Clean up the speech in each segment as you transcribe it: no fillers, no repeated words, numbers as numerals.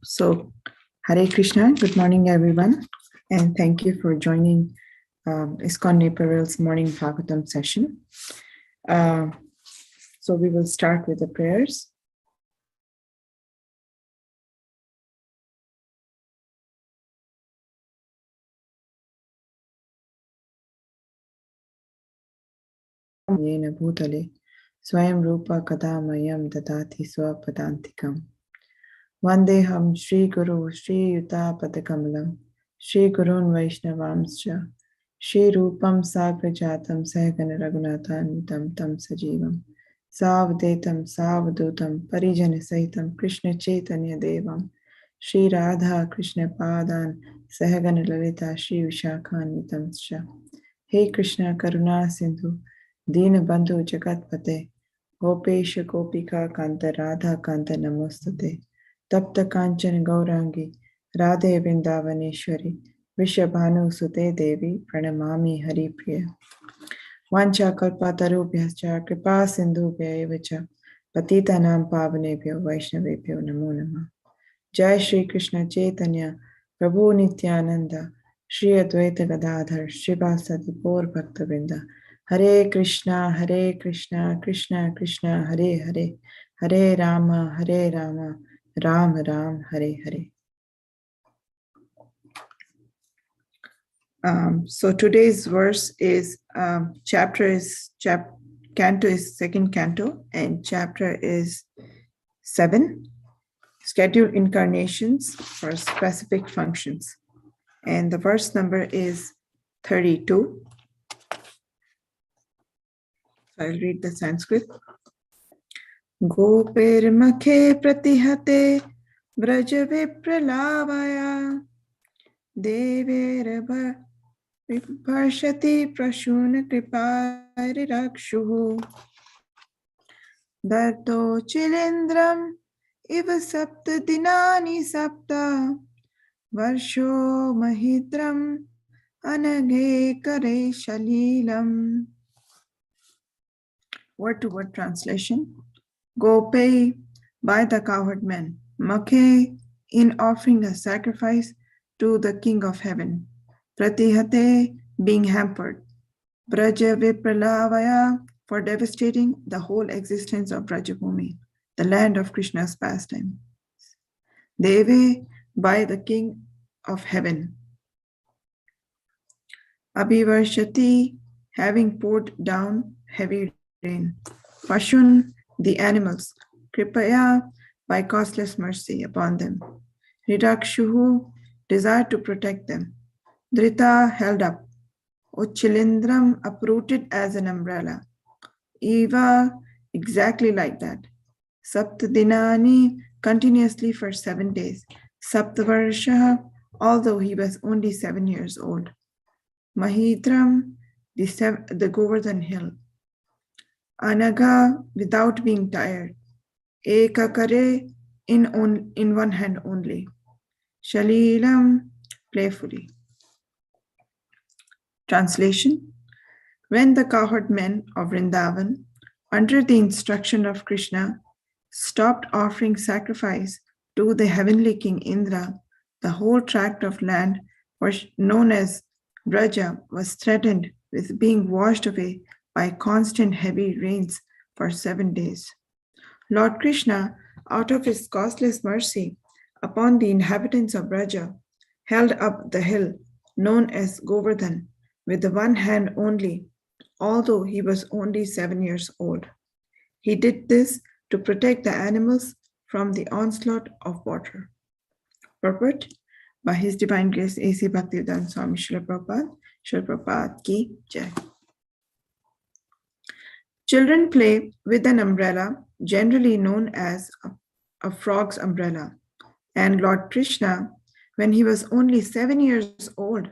So, Hare Krishna, good morning everyone, and thank you for joining ISKCON Naperville's morning Bhagavatam session. So we will start with the prayers. Yena bhutale swayam rupa kadamayam dadati swapadantikam Vandeham Shri Guru Shri Yuta Padakamalam Shri Gurun Vaishnavamscha Shri Rupam Sagrajatam Sahagana Raghunathan Tam Sajivam Savdetam Savdutam Parijana Sahitam Krishna Chaitanya Devam Shri Radha Krishna Padan Sahagana Lalita Shri Vishakhanvitam Scha Hey Krishna Karuna Sindhu Dina Bandhu Jagatpate Gopesha Gopika Kanta Radha Kanta Namostate Tapta Kanchan Gaurangi Radhe Vrindavaneshwari Vishabhanu Sute Devi Pranamami Haripriya Vancha Kalpatarubhyascha Kripa Sindhubhya Evacha Patitanam Pavanebhyo Vaishnavebhyo Namo Namah Jai Shri Krishna Chaitanya Prabhu Nityananda Shri Advaita Gadadhar Srivasadi Gaur Bhaktavrinda Hare Krishna Krishna Krishna Hare Hare Hare Rama Ram Ram Hare Hare. So today's verse is canto is second canto and chapter is 7, scheduled incarnations for specific functions, and the verse number is 32. So I'll read the Sanskrit. Gopir makhe pratihate vraja vipralavaya dever viparshati prashuna kripari rakshuhu darto chilindram iva sapta dinani sapta varsho mahitram anage kare shalilam. Word-to-word translation. Go pay by the cowherd men. Makhe, in offering a sacrifice to the King of Heaven. Pratihate, being hampered. Braja Vipralavaya, for devastating the whole existence of Brajabhumi, the land of Krishna's pastime. Deve, by the King of Heaven. Abhivarshati, having poured down heavy rain. Pashun, the animals. Kripaya, by causeless mercy upon them. Ridakshuhu, desired to protect them. Drita, held up. Uchilindram, uprooted as an umbrella. Eva, exactly like that. Saptadinani, continuously for 7 days. Saptavarsha, although he was only 7 years old. Mahitram, the Govardhana hill. Anaga, without being tired. Ekakare, in one hand only. Shalilam, playfully. Translation. When the cowherd men of Vrindavan, under the instruction of Krishna, stopped offering sacrifice to the heavenly king Indra, the whole tract of land known as Braja was threatened with being washed away by constant heavy rains for 7 days. Lord Krishna, out of his causeless mercy upon the inhabitants of Braja, held up the hill known as Govardhan with the one hand only, although he was only 7 years old. He did this to protect the animals from the onslaught of water. Purport: by His Divine Grace A.C. Bhaktivedanta Swami Srila Prabhupada Ki Jai. Children play with an umbrella, generally known as a frog's umbrella, and Lord Krishna, when he was only 7 years old,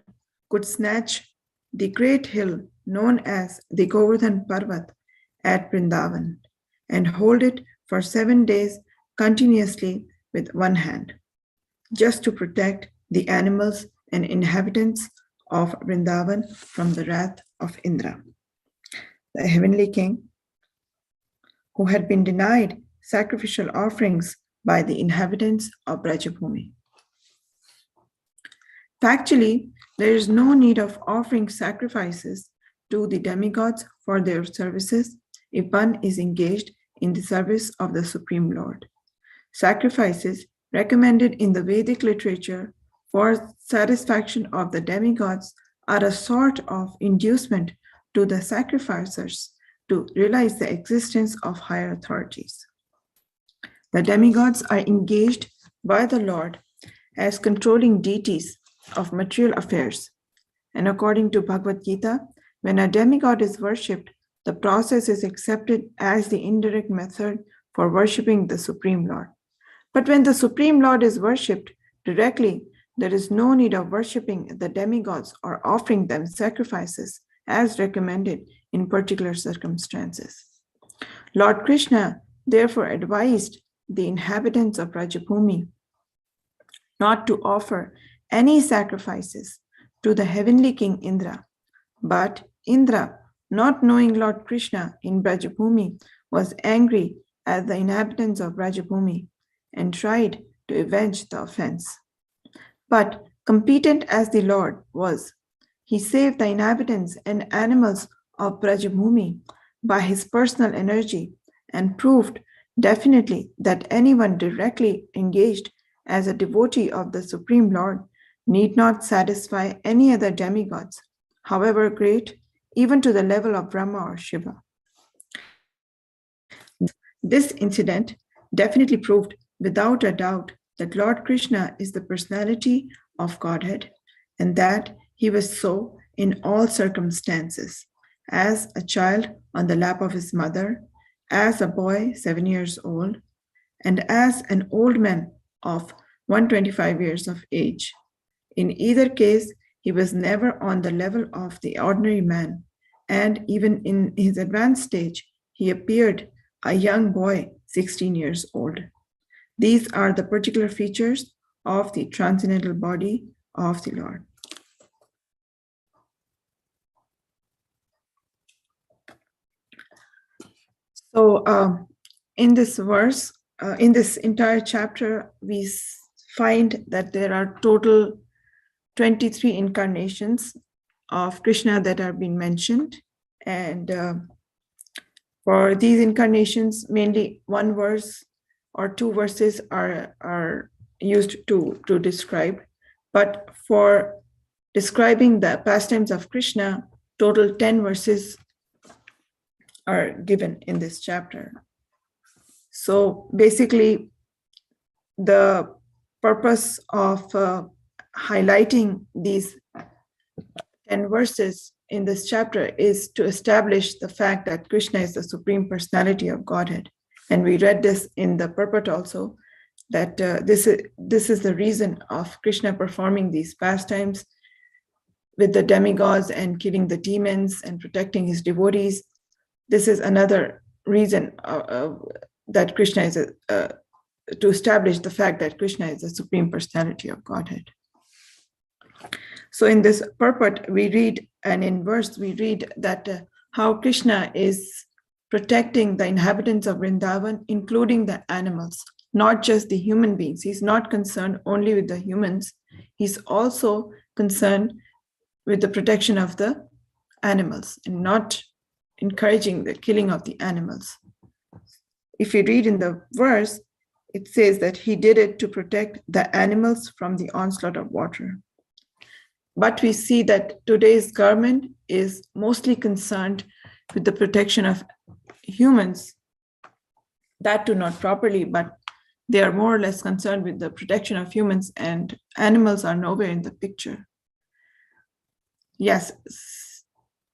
could snatch the great hill known as the Govardhan Parvat at Vrindavan and hold it for 7 days continuously with one hand, just to protect the animals and inhabitants of Vrindavan from the wrath of Indra. The heavenly king, who had been denied sacrificial offerings by the inhabitants of Brajabhumi. Factually, there is no need of offering sacrifices to the demigods for their services if one is engaged in the service of the Supreme Lord. Sacrifices recommended in the Vedic literature for satisfaction of the demigods are a sort of inducement to the sacrificers to realize the existence of higher authorities. The demigods are engaged by the Lord as controlling deities of material affairs. And according to Bhagavad Gita, when a demigod is worshipped, the process is accepted as the indirect method for worshipping the Supreme Lord. But when the Supreme Lord is worshipped directly, there is no need of worshipping the demigods or offering them sacrifices as recommended in particular circumstances. Lord Krishna therefore advised the inhabitants of Rajabhumi not to offer any sacrifices to the heavenly king Indra. But Indra, not knowing Lord Krishna in Brajabhumi, was angry at the inhabitants of Brajabhumi and tried to avenge the offense. But competent as the Lord was, he saved the inhabitants and animals of Brajabhumi by his personal energy and proved definitely that anyone directly engaged as a devotee of the Supreme Lord need not satisfy any other demigods, however great, even to the level of Brahma or Shiva. This incident definitely proved without a doubt that Lord Krishna is the personality of Godhead and that he was so in all circumstances, as a child on the lap of his mother, as a boy 7 years old, and as an old man of 125 years of age. In either case, he was never on the level of the ordinary man, and even in his advanced stage, he appeared a young boy 16 years old. These are the particular features of the transcendental body of the Lord. So in this verse, in this entire chapter, we find that there are total 23 incarnations of Krishna that are being mentioned. And for these incarnations, mainly one verse or two verses are used to describe. But for describing the pastimes of Krishna, total 10 verses are given in this chapter. So basically, the purpose of highlighting these 10 verses in this chapter is to establish the fact that Krishna is the Supreme Personality of Godhead. And we read this in the purport also, that this is the reason of Krishna performing these pastimes with the demigods and killing the demons and protecting his devotees. This is another reason that Krishna is to establish the fact that Krishna is the Supreme Personality of Godhead. So in this purport, we read, and in verse, we read that how Krishna is protecting the inhabitants of Vrindavan, including the animals, not just the human beings. He's not concerned only with the humans. He's also concerned with the protection of the animals and not encouraging the killing of the animals. If you read in the verse, it says that he did it to protect the animals from the onslaught of water. But we see that today's government is mostly concerned with the protection of humans, that too not properly, but they are more or less concerned with the protection of humans, and animals are nowhere in the picture. Yes,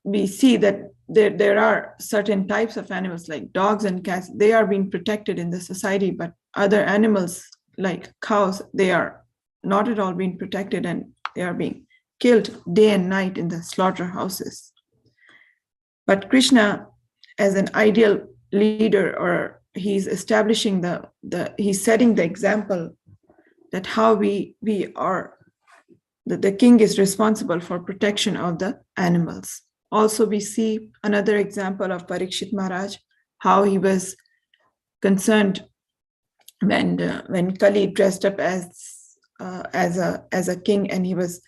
we see that there are certain types of animals like dogs and cats, they are being protected in the society, but other animals like cows, they are not at all being protected and they are being killed day and night in the slaughterhouses. But Krishna, as an ideal leader, or he's establishing he's setting the example that how we are, that the king is responsible for protection of the animals. Also, we see another example of Parikshit Maharaj, how he was concerned when Kali dressed up as a king, and he was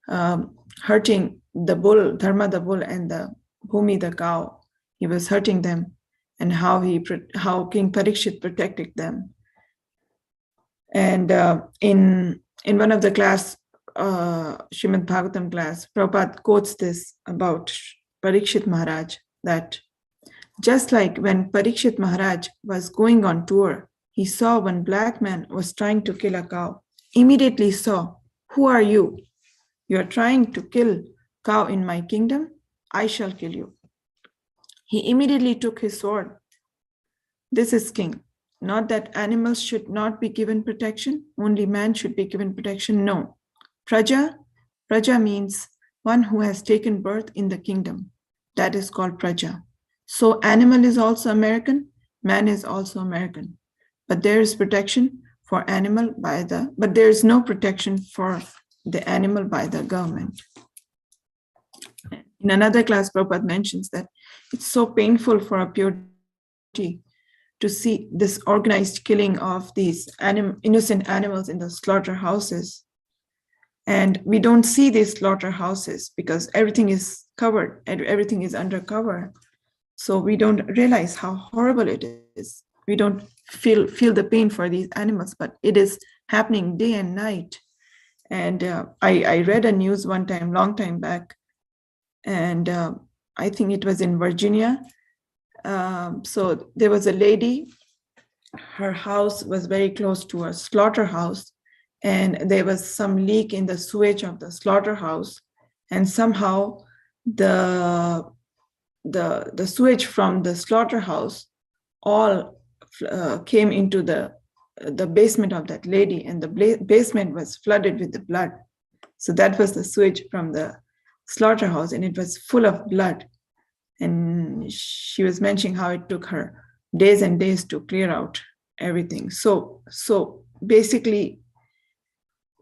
hurting the bull, Dharma the bull, and the Bhumi the cow. He was hurting them, and how King Parikshit protected them. And in one of the class, Srimad Bhagavatam class, Prabhupada quotes this about Parikshit Maharaj, that just like when Parikshit Maharaj was going on tour, he saw one black man was trying to kill a cow. Immediately saw, "Who are you? You are trying to kill cow in my kingdom? I shall kill you." He immediately took his sword. This is king. Not that animals should not be given protection, only man should be given protection. No. Praja means one who has taken birth in the kingdom. That is called Praja. So animal is also American, man is also American. But there is protection for animal but there is no protection for the animal by the government. In another class, Prabhupada mentions that it's so painful for a pure devotee to see this organized killing of these innocent animals in the slaughterhouses. And we don't see these slaughterhouses because everything is covered and everything is under cover. So we don't realize how horrible it is. We don't feel the pain for these animals, but it is happening day and night. And I read a news one time, long time back, and I think it was in Virginia. So there was a lady, her house was very close to a slaughterhouse, and there was some leak in the sewage of the slaughterhouse, and somehow the sewage from the slaughterhouse all came into the basement of that lady, and the basement was flooded with the blood. So that was the sewage from the slaughterhouse, and it was full of blood. And she was mentioning how it took her days and days to clear out everything. So basically,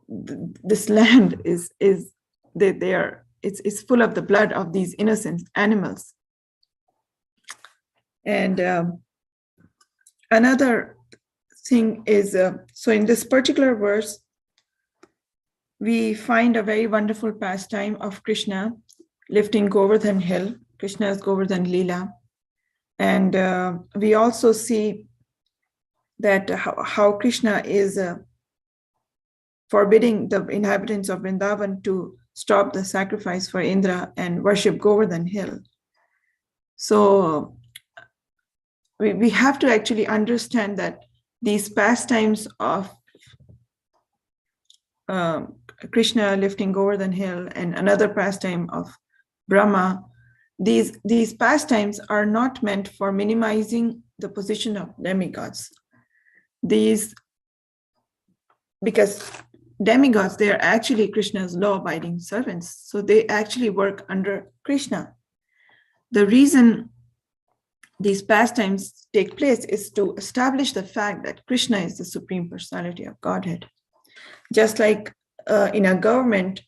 this land is it's full of the blood of these innocent animals. And another thing is, so in this particular verse, we find a very wonderful pastime of Krishna lifting Govardhana hill, Krishna's Govardhana Leela. And we also see that how Krishna is forbidding the inhabitants of Vrindavan to stop the sacrifice for Indra and worship Govardhana hill. So we have to actually understand that these pastimes of Krishna lifting Govardhana hill and another pastime of Brahma, these pastimes are not meant for minimizing the position of demigods. Because demigods, they are actually Krishna's law-abiding servants, so they actually work under Krishna. The reason these pastimes take place is to establish the fact that Krishna is the Supreme Personality of Godhead. Just like in a government,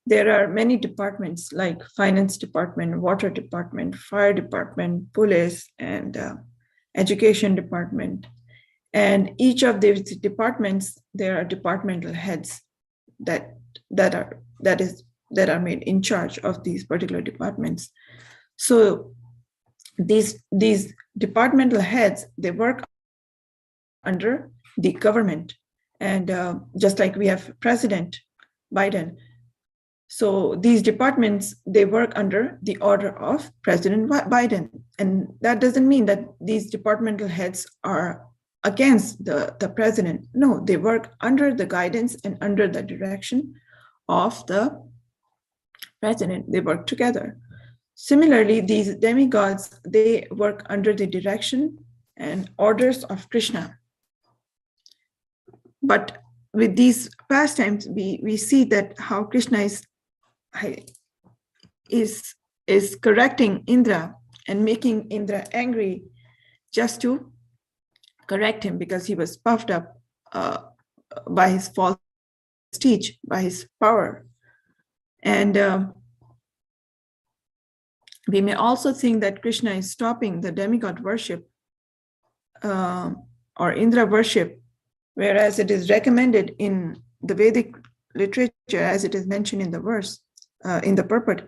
there are many departments like finance department, water department, fire department, police, and education department. And each of these departments, there are departmental heads that are made in charge of these particular departments. So these departmental heads, they work under the government. And just like we have President Biden, so these departments, they work under the order of President Biden. And that doesn't mean that these departmental heads are against the president. No, they work under the guidance and under the direction of the president. They work together. Similarly, these demigods, they work under the direction and orders of Krishna. But with these pastimes, we see that how Krishna is correcting Indra and making Indra angry just to correct him, because he was puffed up by his false speech, by his power. And we may also think that Krishna is stopping the demigod worship or Indra worship, whereas it is recommended in the Vedic literature, as it is mentioned in the verse, in the purport,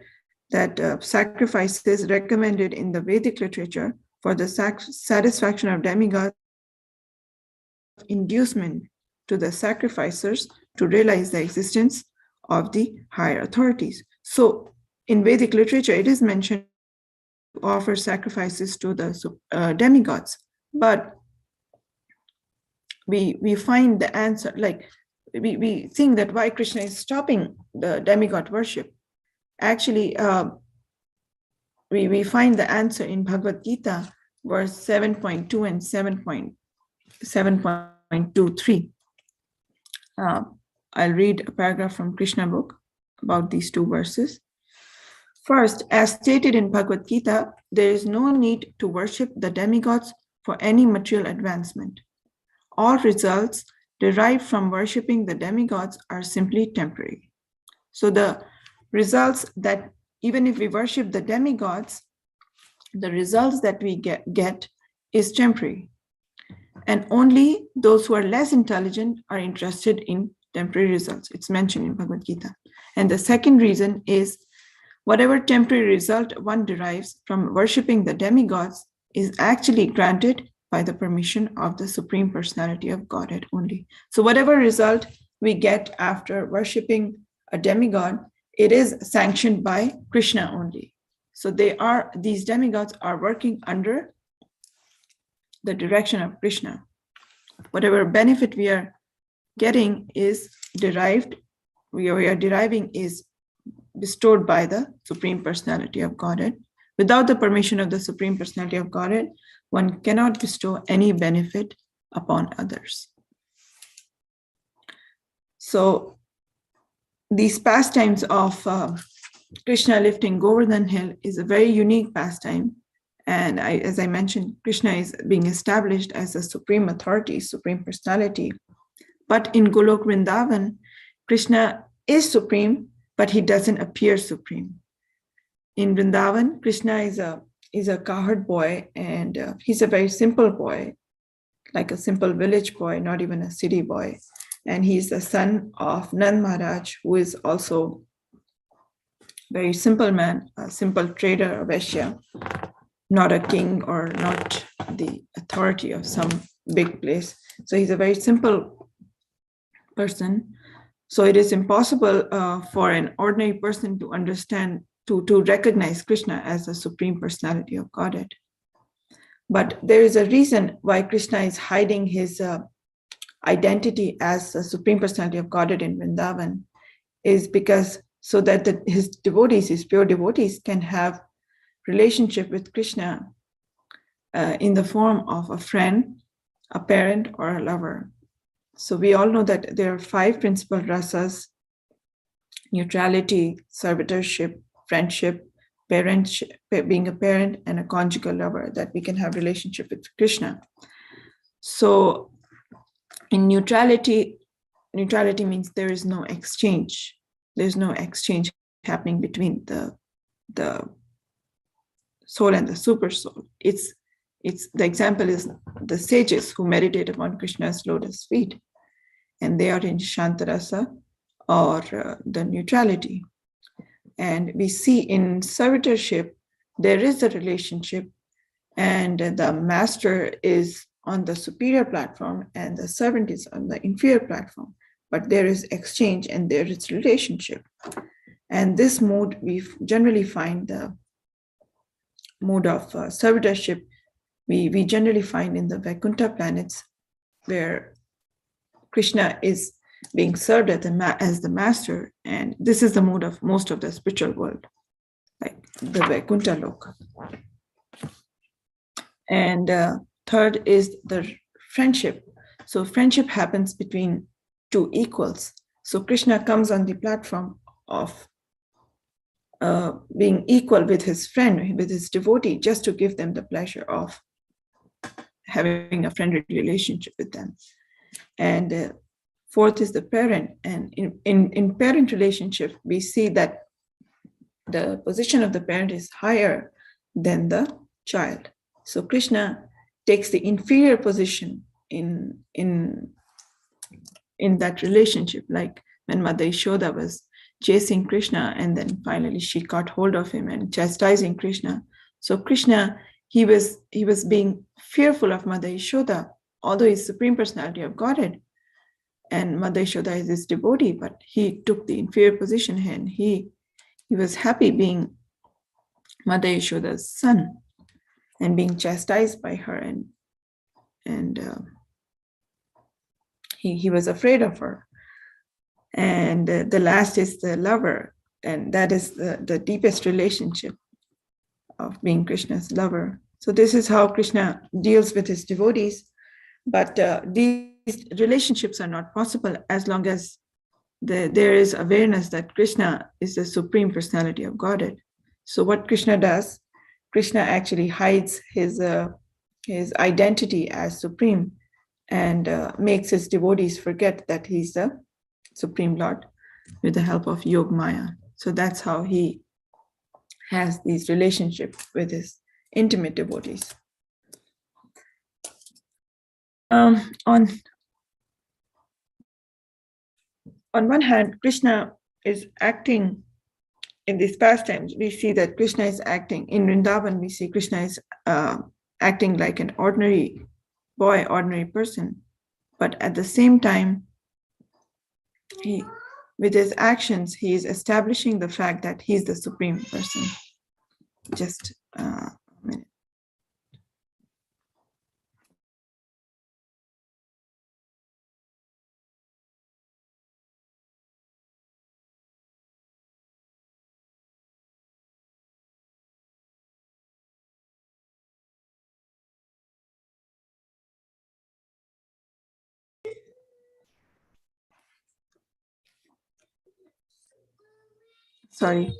that sacrifice is recommended in the Vedic literature for the satisfaction of demigods, inducement to the sacrificers to realize the existence of the higher authorities. So in Vedic literature, it is mentioned to offer sacrifices to the demigods, but we find the answer, like we think that why Krishna is stopping the demigod worship. Actually, we find the answer in Bhagavad Gita, verse 7.2 and 7.23. I'll read a paragraph from Krishna book about these two verses. First, as stated in Bhagavad Gita, there is no need to worship the demigods for any material advancement. All results derived from worshipping the demigods are simply temporary. So the results that, even if we worship the demigods, the results that we get is temporary. And only those who are less intelligent are interested in temporary results. It's mentioned in Bhagavad Gita. And the second reason is whatever temporary result one derives from worshipping the demigods is actually granted by the permission of the Supreme Personality of Godhead only. So whatever result we get after worshipping a demigod, it is sanctioned by Krishna only. So these demigods are working under the direction of Krishna. Whatever benefit we are getting is derived, we are deriving is bestowed by the Supreme Personality of Godhead. Without the permission of the Supreme Personality of Godhead, one cannot bestow any benefit upon others. So these pastimes of Krishna lifting Govardhana hill is a very unique pastime. And as I mentioned, Krishna is being established as a supreme authority, supreme personality. But in Golok Vrindavan, Krishna is supreme, but he doesn't appear supreme. In Vrindavan, Krishna is a cowherd boy, and he's a very simple boy, like a simple village boy, not even a city boy. And he's the son of Nand Maharaj, who is also a very simple man, a simple trader, a Vaishya, not a king or not the authority of some big place. So he's a very simple person. So it is impossible for an ordinary person to understand, to recognize Krishna as the Supreme Personality of Godhead. But there is a reason why Krishna is hiding his identity as the Supreme Personality of Godhead in Vrindavan, is because so that his devotees, his pure devotees, can have relationship with Krishna in the form of a friend, a parent, or a lover. So we all know that there are 5 principal rasas: neutrality, servitorship, friendship, parentship, being a parent, and a conjugal lover, that we can have relationship with Krishna. So in neutrality means there is no exchange. There's no exchange happening between the soul and the super soul. It's the example is the sages who meditate upon Krishna's lotus feet, and they are in Shantarasa or the neutrality. And we see in servitorship, there is a relationship, and the master is on the superior platform and the servant is on the inferior platform. But there is exchange and there is relationship. And this mode, we generally find the mode of servitorship, we generally find in the Vaikuntha planets, where Krishna is being served as the master. And this is the mode of most of the spiritual world, like the Vaikuntha Loka. And third is the friendship. So friendship happens between 2 equals. So Krishna comes on the platform of being equal with his friend, with his devotee, just to give them the pleasure of having a friendly relationship with them. And fourth is the parent. And in parent relationship, we see that the position of the parent is higher than the child. So Krishna takes the inferior position that relationship, like when Mother Yashoda was chasing Krishna, and then finally she caught hold of him and chastising Krishna. So Krishna, he was being fearful of Mother Yashoda, although he's Supreme Personality of Godhead, and Mother Yashoda is his devotee, but he took the inferior position, and he was happy being Mother Yashoda's son and being chastised by her, and he was afraid of her. And the last is the lover, and that is the deepest relationship of being Krishna's lover. So this is how Krishna deals with his devotees, but these relationships are not possible as long as there is awareness that Krishna is the Supreme Personality of Godhead. So what Krishna does, Krishna actually hides his identity as Supreme, and makes his devotees forget that he's the Supreme Lord with the help of Yog Maya. So that's how he has these relationships with his intimate devotees. On one hand, Krishna is acting in these pastimes. We see that Krishna is acting in Vrindavan. We see Krishna is acting like an ordinary boy, ordinary person. But at the same time, with his actions, he is establishing the fact that he's the Supreme Person. Just a minute. Sorry.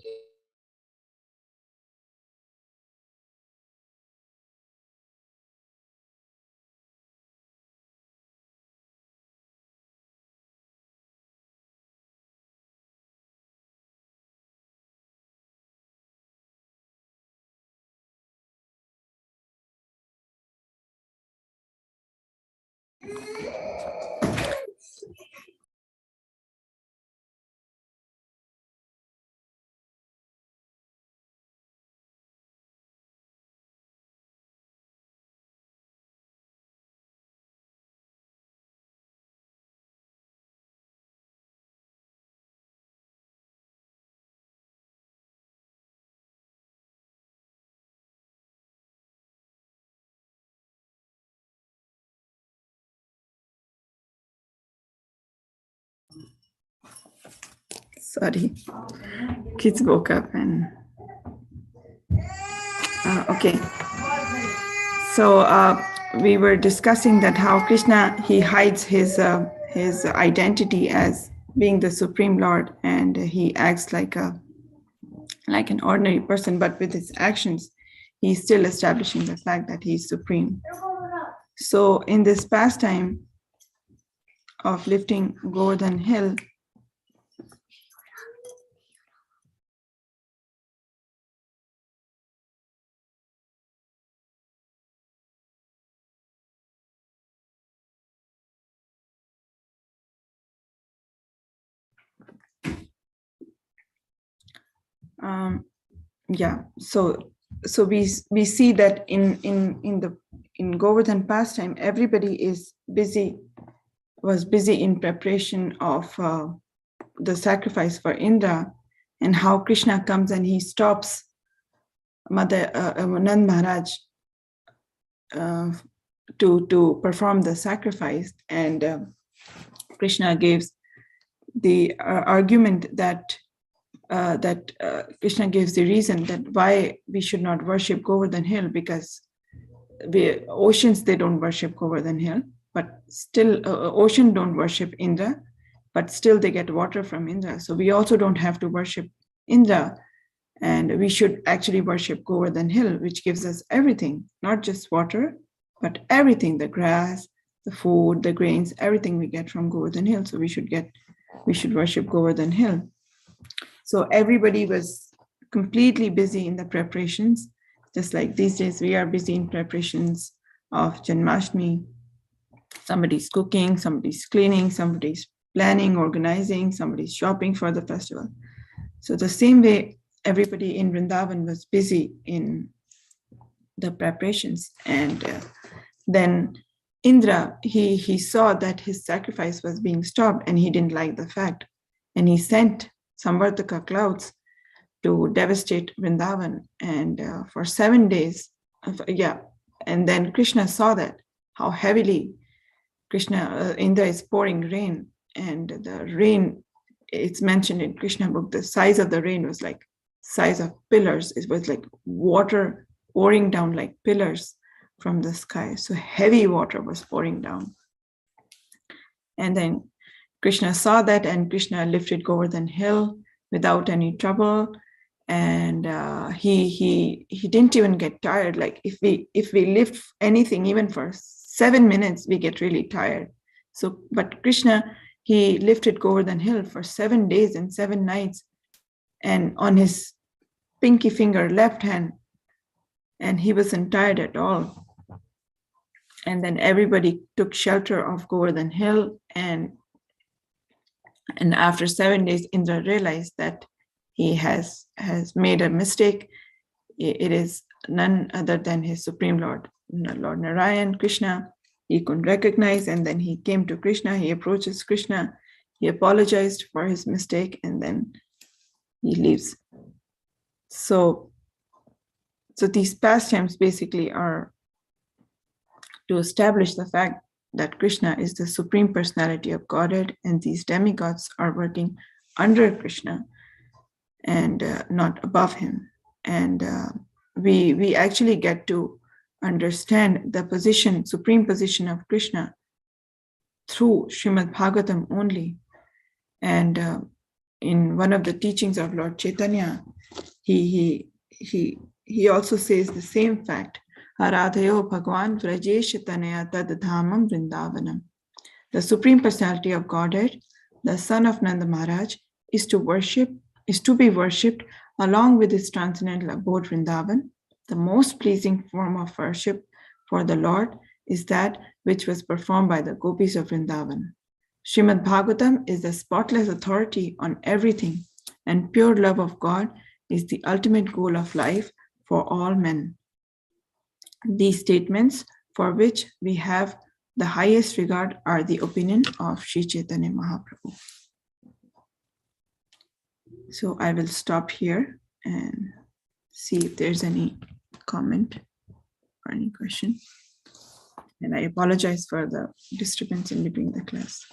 Sorry. Kids woke up and okay. So we were discussing that how Krishna, he hides his identity as being the Supreme Lord, and he acts like an ordinary person, but with his actions, he's still establishing the fact that he's supreme. So in this pastime of lifting Govardhana hill, so we see that in Govardhan pastime, everybody was busy in preparation of the sacrifice for Indra, and how Krishna comes and he stops Nand Maharaj to perform the sacrifice, and Krishna gives the argument that Krishna gives the reason that why we should not worship Govardhan hill, because oceans, they don't worship Govardhan hill, but still ocean don't worship Indra, but still they get water from Indra. So we also don't have to worship Indra, and we should actually worship Govardhan hill, which gives us everything, not just water, but everything, the grass, the food, the grains, everything we get from Govardhan hill. So we should worship Govardhan hill. So everybody was completely busy in the preparations, just like these days we are busy in preparations of Janmashtami. Somebody's cooking, somebody's cleaning, somebody's planning, organizing, somebody's shopping for the festival. So the same way, everybody in Vrindavan was busy in the preparations. And then Indra, he saw that his sacrifice was being stopped and he didn't like the fact. And he sent Samvartaka clouds to devastate Vrindavan. And for 7 days, and then Krishna saw that, how heavily Indra is pouring rain. And the rain, it's mentioned in Krishna book, the size of the rain was like size of pillars. It was like water pouring down like pillars from the sky. So heavy water was pouring down. And then Krishna saw that, and Krishna lifted Govardhana hill without any trouble. And he didn't even get tired. Like if we lift anything even for 7 minutes, we get really tired. So, but Krishna, he lifted Govardhana hill for 7 days and 7 nights, and on his pinky finger, left hand, and he wasn't tired at all. And then everybody took shelter of Govardhana hill, and after 7 days, Indra realized that he has made a mistake. It is none other than his Supreme Lord, Lord Narayan, Krishna. He couldn't recognize, and then he came to Krishna. He approaches Krishna. He apologized for his mistake, and then he leaves. So these pastimes basically are to establish the fact that Krishna is the Supreme Personality of Godhead, and these demigods are working under Krishna and not above him. And we actually get to understand the position, supreme position of Krishna through Srimad Bhagavatam only. And in one of the teachings of Lord Chaitanya, he also says the same fact. Aradhayo Bhagwan Vrajesh Tanaya Tad Dhamam Vrindavanam. The Supreme Personality of Godhead, the son of Nanda Maharaj, is to be worshipped along with his transcendental abode Vrindavan. The most pleasing form of worship for the Lord is that which was performed by the gopis of Vrindavan. Srimad Bhagavatam is the spotless authority on everything, and pure love of God is the ultimate goal of life for all men. These statements, for which we have the highest regard, are the opinion of Sri Chaitanya Mahaprabhu. So I will stop here and see if there's any comment or any question. And I apologize for the disturbance in between the class.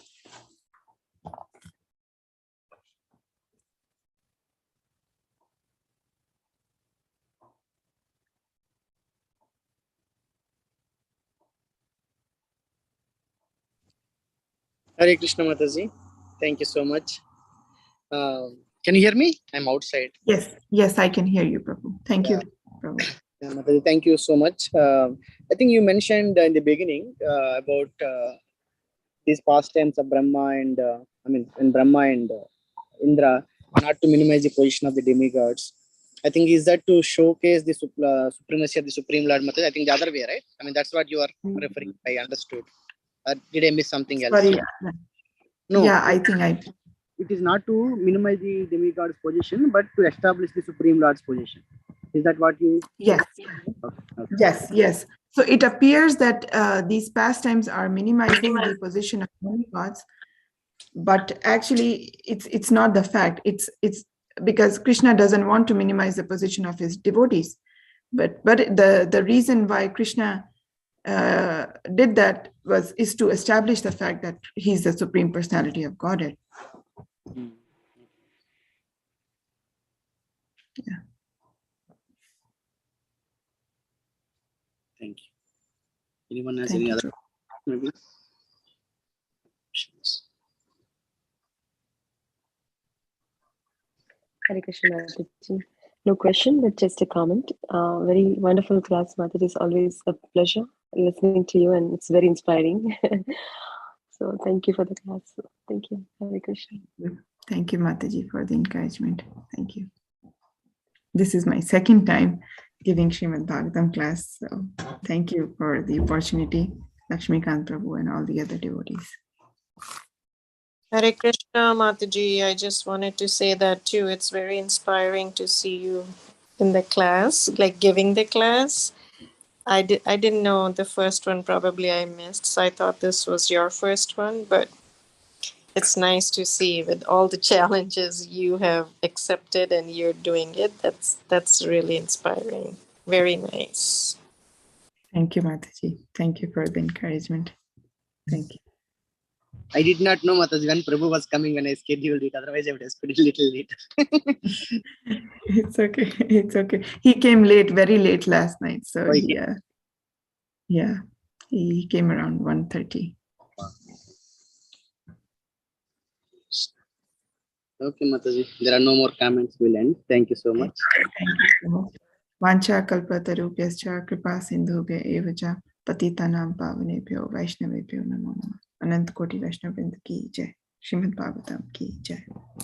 Hare Krishna Mataji, thank you so much. Can you hear me? I'm outside. Yes, I can hear you, Prabhu. Thank you, Prabhu. Mataji, thank you so much. I think you mentioned in the beginning about these pastimes of Brahma and Brahma and Indra, not to minimize the position of the demigods. I think is that to showcase the supremacy of the Supreme Lord Mataji? I think the other way, right? I mean, that's what you are referring. I understood. Did I miss something else? Sorry. No. Yeah, I think it is not to minimize the demigod's position, but to establish the Supreme Lord's position. Is that what you? Yes. Okay. Yes. So it appears that these pastimes are minimizing the position of demigods, but actually it's not the fact. It's because Krishna doesn't want to minimize the position of his devotees, but the reason why Krishna did that is to establish the fact that he's the Supreme Personality of Godhead. Yeah. Thank you. Anyone has any other maybe questions? Hare Krishna Mataji. No question, but just a comment. Very wonderful class, Mataji. It's always a pleasure listening to you, and it's very inspiring. So thank you for the class. Thank you. Hare Krishna. Thank you, Mataji, for the encouragement. Thank you. This is my second time giving Srimad Bhagavatam class, so thank you for the opportunity. Lakshmikant Prabhu and all the other devotees. Hare Krishna, Mataji. I just wanted to say that too. It's very inspiring to see you in the class, like giving the class. I didn't know the first one, probably I missed. So I thought this was your first one, but it's nice to see with all the challenges you have accepted and you're doing it. That's really inspiring. Very nice. Thank you, Mataji. Thank you for the encouragement. Thank you. I did not know Mataji when Prabhu was coming when I scheduled it. Otherwise, I would have scheduled a little later. It's okay. It's okay. He came late, very late last night. So Oh, he he came around 1:30. Okay, Mataji. There are no more comments. We'll end. Thank you so much. Thank you so much. Vancha kalpatarubhyascha kripa sindhubhya eva cha patitanam pavanebhyo vaishnavebhyo namo namah. Anant Koti Vaishnav Vrinda ki jai. Srimad Bhagavatam ki jai.